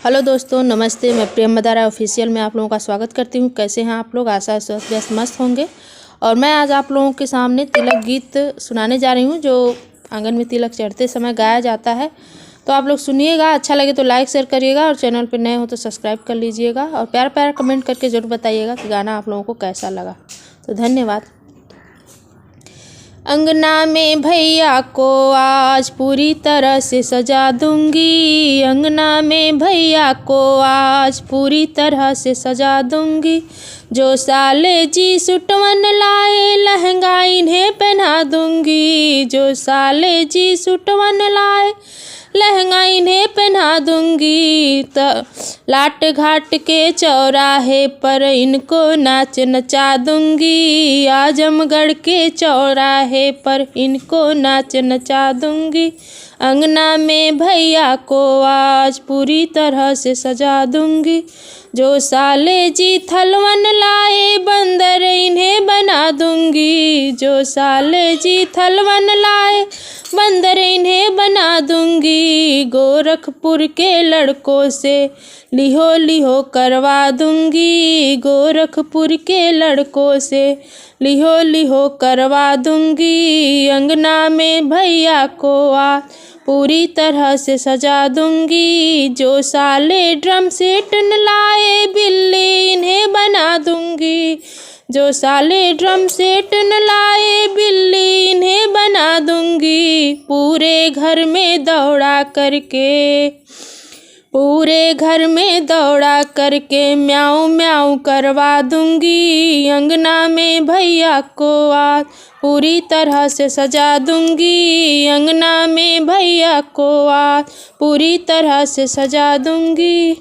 Hello दोस्तों, नमस्ते। मैं प्रेम मदारा ऑफिशियल में आप लोगों का स्वागत करती हूँ। कैसे हैं आप लोग? आशा है स्वस्थ व्यस्त मस्त होंगे। और मैं आज आप लोगों के सामने तिलक गीत सुनाने जा रही हूँ, जो आंगन में तिलक चढ़ते समय गाया जाता है। तो आप लोग सुनिएगा, अच्छा लगे तो लाइक शेयर करिएगा और चैनल पर नए हो तो सब्सक्राइब कर लीजिएगा और प्यार प्यार कमेंट करके ज़रूर बताइएगा कि गाना आप लोगों को कैसा लगा। तो धन्यवाद। अंगना में भैया को आज पूरी तरह से सजा दूंगी। अंगना में भैया को आज पूरी तरह से सजा दूंगी। जो साले जी सुटवन लाए लहंगा इन्हें पहना दूंगी। जो साले जी सुटवन लाए लहंगा इन्हें पहना दूंगी। लाट घाट के चौराहे पर इनको नाच नचा दूंगी। आजमगढ़ के चौराहे पर इनको नाच नचा दूंगी। अंगना में भैया को आज पूरी तरह से सजा दूंगी। जो साले जी थलवन लाए बंदर इन्हें बना दूंगी। जो साले जी थलवन लाए बंदर इन्हें बना दूंगी। गोरखपुर के लड़कों से लिहो लिहो करवा दूंगी। गोरखपुर के लड़कों से लिहो लिहो करवा दूंगी। अंगना में भैया को आज पूरी तरह से सजा दूंगी। जो साले ड्रम सेट न लाए बिल्ली इन्हें बना दूंगी। जो साले ड्रम सेट न लाए बिल्ली इन्हें बना दूंगी। पूरे घर में दौड़ा करके म्याऊं म्याऊं करवा दूंगी। अंगना में भैया को आज पूरी तरह से सजा दूंगी। अंगना में भैया को आज पूरी तरह से सजा दूंगी।